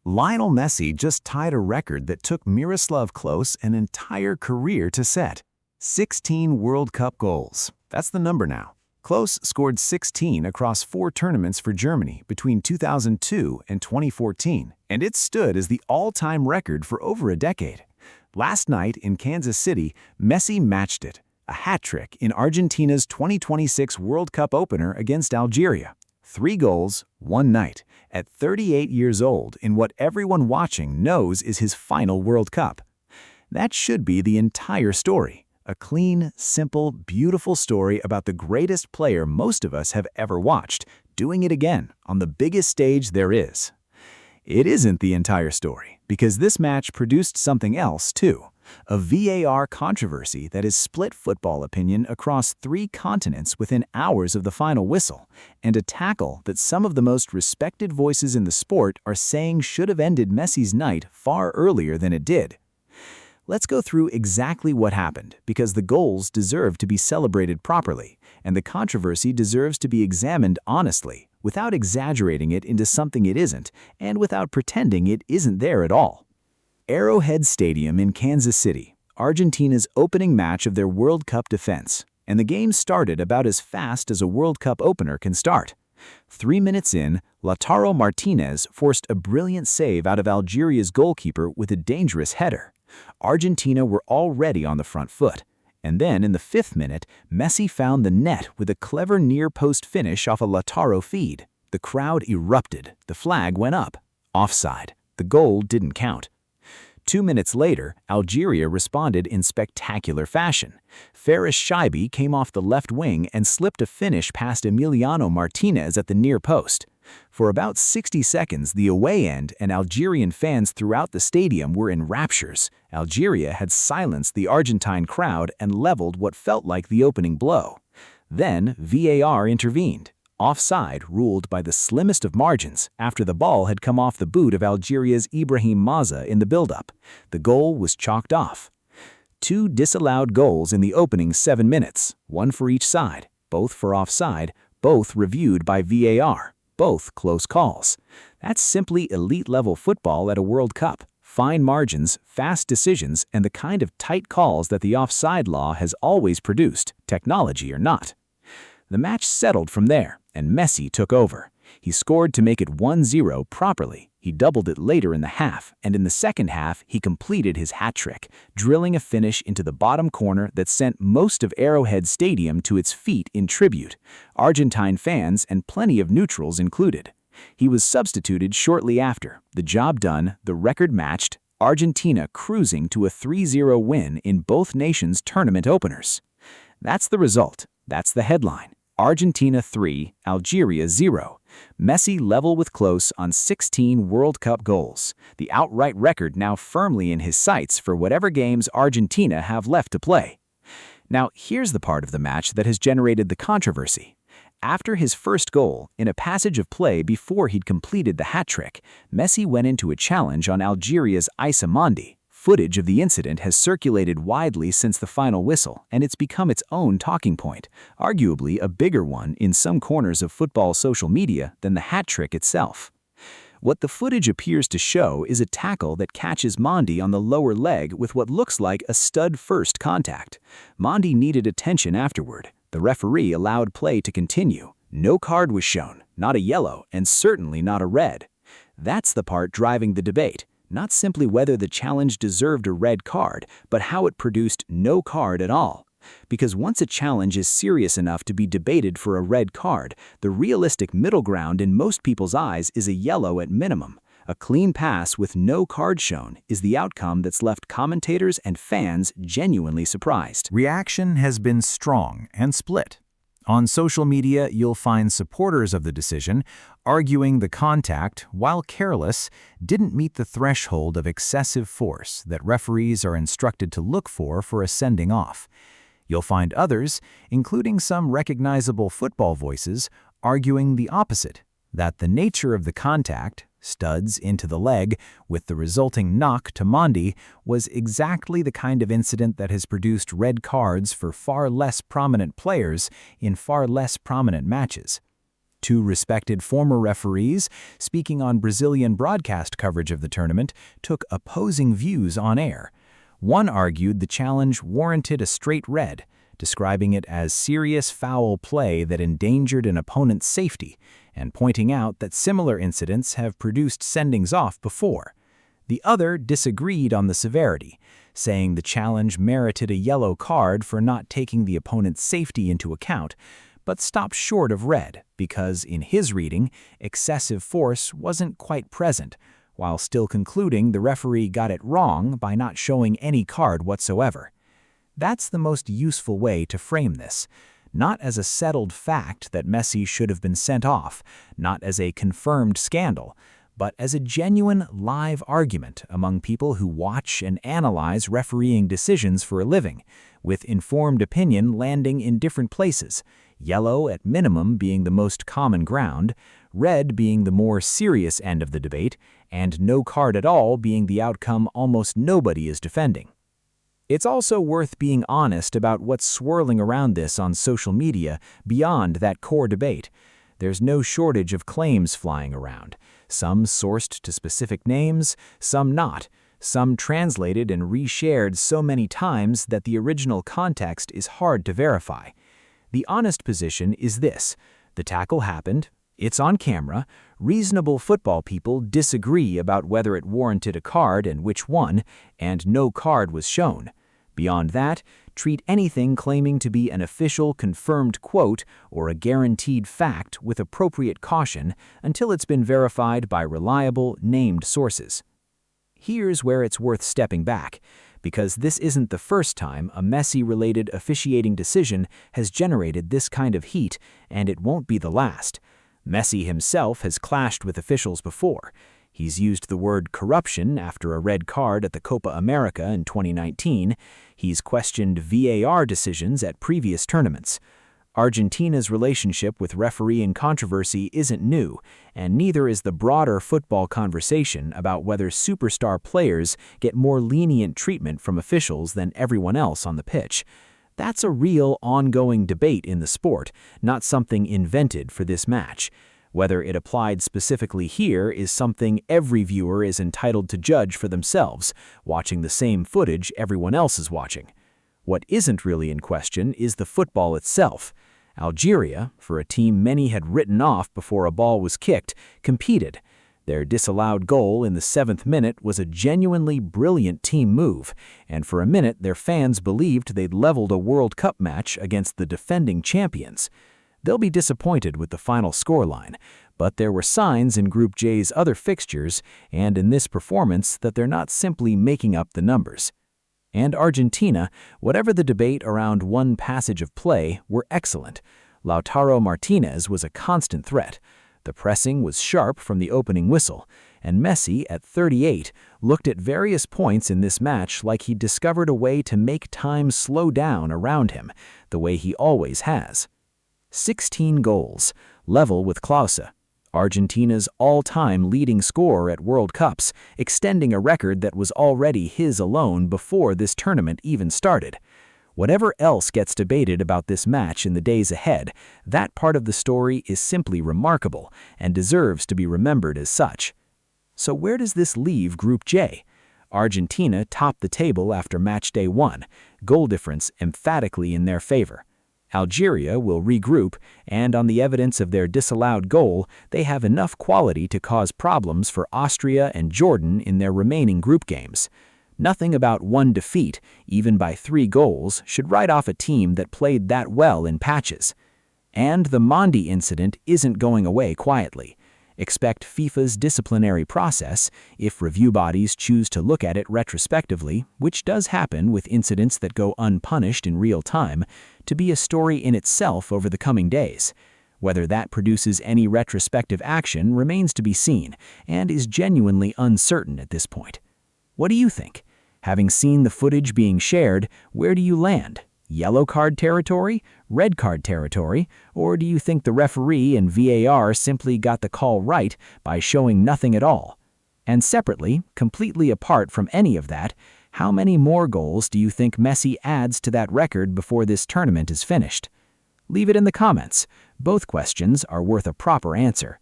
Lionel Messi just tied a record that took Miroslav Klose an entire career to set. 16 World Cup goals. That's the number now. Klose scored 16 across 4 tournaments for Germany between 2002 and 2014, and it stood as the all-time record for over a decade. Last night in Kansas City, Messi matched it, a hat-trick in Argentina's 2026 World Cup opener against Algeria. 3 goals, 1 night, at 38 years old in what everyone watching knows is his final World Cup. That should be the entire story. A clean, simple, beautiful story about the greatest player most of us have ever watched, doing it again on the biggest stage there is. It isn't the entire story, because this match produced something else too. A VAR controversy that has split football opinion across 3 continents within hours of the final whistle, and a tackle that some of the most respected voices in the sport are saying should have ended Messi's night far earlier than it did. Let's go through exactly what happened, because the goals deserve to be celebrated properly, and the controversy deserves to be examined honestly, without exaggerating it into something it isn't, and without pretending it isn't there at all. Arrowhead Stadium in Kansas City, Argentina's opening match of their World Cup defense, and the game started about as fast as a World Cup opener can start. 3 minutes in, Lautaro Martinez forced a brilliant save out of Algeria's goalkeeper with a dangerous header. Argentina were already on the front foot. And then in the 5th minute, Messi found the net with a clever near-post finish off a Lautaro feed. The crowd erupted. The flag went up. Offside. The goal didn't count. 2 minutes later, Algeria responded in spectacular fashion. Faris Shaibi came off the left wing and slipped a finish past Emiliano Martinez at the near post. For about 60 seconds, the away end and Algerian fans throughout the stadium were in raptures. Algeria had silenced the Argentine crowd and leveled what felt like the opening blow. Then VAR intervened. Offside ruled by the slimmest of margins after the ball had come off the boot of Algeria's Ibrahim Maza in the build-up. The goal was chalked off. 2 disallowed goals in the opening 7 minutes, 1 for each side, both for offside, both reviewed by VAR, both close calls. That's simply elite-level football at a World Cup. Fine margins, fast decisions, and the kind of tight calls that the offside law has always produced, technology or not. The match settled from there, and Messi took over. He scored to make it 1-0 properly. He doubled it later in the half, and in the second half, he completed his hat trick, drilling a finish into the bottom corner that sent most of Arrowhead Stadium to its feet in tribute, Argentine fans and plenty of neutrals included. He was substituted shortly after. The job done, the record matched, Argentina cruising to a 3-0 win in both nations' tournament openers. That's the result. That's the headline. Argentina 3, Algeria 0. Messi level with Klose on 16 World Cup goals. The outright record now firmly in his sights for whatever games Argentina have left to play. Now, here's the part of the match that has generated the controversy. After his first goal, in a passage of play before he'd completed the hat trick, Messi went into a challenge on Algeria's Issa Mondi. Footage of the incident has circulated widely since the final whistle, and it's become its own talking point, arguably a bigger one in some corners of football social media than the hat trick itself. What the footage appears to show is a tackle that catches Mondi on the lower leg with what looks like a stud-first contact. Mondi needed attention afterward. The referee allowed play to continue. No card was shown, not a yellow, and certainly not a red. That's the part driving the debate. Not simply whether the challenge deserved a red card, but how it produced no card at all. Because once a challenge is serious enough to be debated for a red card, the realistic middle ground in most people's eyes is a yellow at minimum. A clean pass with no card shown is the outcome that's left commentators and fans genuinely surprised. Reaction has been strong and split. On social media, you'll find supporters of the decision arguing the contact, while careless, didn't meet the threshold of excessive force that referees are instructed to look for a sending off. You'll find others, including some recognizable football voices, arguing the opposite, that the nature of the contact, studs into the leg, with the resulting knock to Mondi, was exactly the kind of incident that has produced red cards for far less prominent players in far less prominent matches. Two respected former referees, speaking on Brazilian broadcast coverage of the tournament, took opposing views on air. One argued the challenge warranted a straight red, describing it as serious foul play that endangered an opponent's safety, and pointing out that similar incidents have produced sendings off before. The other disagreed on the severity, saying the challenge merited a yellow card for not taking the opponent's safety into account, but stopped short of red because, in his reading, excessive force wasn't quite present, while still concluding the referee got it wrong by not showing any card whatsoever. That's the most useful way to frame this, not as a settled fact that Messi should have been sent off, not as a confirmed scandal, but as a genuine live argument among people who watch and analyze refereeing decisions for a living, with informed opinion landing in different places, yellow at minimum being the most common ground, red being the more serious end of the debate, and no card at all being the outcome almost nobody is defending. It's also worth being honest about what's swirling around this on social media beyond that core debate. There's no shortage of claims flying around, some sourced to specific names, some not, some translated and reshared so many times that the original context is hard to verify. The honest position is this: the tackle happened, it's on camera, reasonable football people disagree about whether it warranted a card and which one, and no card was shown. Beyond that, treat anything claiming to be an official confirmed quote or a guaranteed fact with appropriate caution until it's been verified by reliable, named sources. Here's where it's worth stepping back, because this isn't the first time a Messi-related officiating decision has generated this kind of heat, and it won't be the last. Messi himself has clashed with officials before. He's used the word corruption after a red card at the Copa America in 2019. He's questioned VAR decisions at previous tournaments. Argentina's relationship with refereeing controversy isn't new, and neither is the broader football conversation about whether superstar players get more lenient treatment from officials than everyone else on the pitch. That's a real, ongoing debate in the sport, not something invented for this match. Whether it applied specifically here is something every viewer is entitled to judge for themselves, watching the same footage everyone else is watching. What isn't really in question is the football itself. Algeria, for a team many had written off before a ball was kicked, competed. Their disallowed goal in the 7th minute was a genuinely brilliant team move, and for a minute their fans believed they'd leveled a World Cup match against the defending champions. They'll be disappointed with the final scoreline, but there were signs in Group J's other fixtures and in this performance that they're not simply making up the numbers. And Argentina, whatever the debate around one passage of play, were excellent. Lautaro Martinez was a constant threat. The pressing was sharp from the opening whistle, and Messi, at 38, looked at various points in this match like he'd discovered a way to make time slow down around him, the way he always has. 16 goals, level with Klose, Argentina's all-time leading scorer at World Cups, extending a record that was already his alone before this tournament even started. Whatever else gets debated about this match in the days ahead, that part of the story is simply remarkable and deserves to be remembered as such. So where does this leave Group J? Argentina topped the table after match day 1, goal difference emphatically in their favor. Algeria will regroup, and on the evidence of their disallowed goal, they have enough quality to cause problems for Austria and Jordan in their remaining group games. Nothing about one defeat, even by 3 goals, should write off a team that played that well in patches. And the Mondi incident isn't going away quietly. Expect FIFA's disciplinary process, if review bodies choose to look at it retrospectively, which does happen with incidents that go unpunished in real time, to be a story in itself over the coming days. Whether that produces any retrospective action remains to be seen, and is genuinely uncertain at this point. What do you think? Having seen the footage being shared, where do you land? Yellow card territory? Red card territory? Or do you think the referee and VAR simply got the call right by showing nothing at all? And separately, completely apart from any of that, how many more goals do you think Messi adds to that record before this tournament is finished? Leave it in the comments. Both questions are worth a proper answer.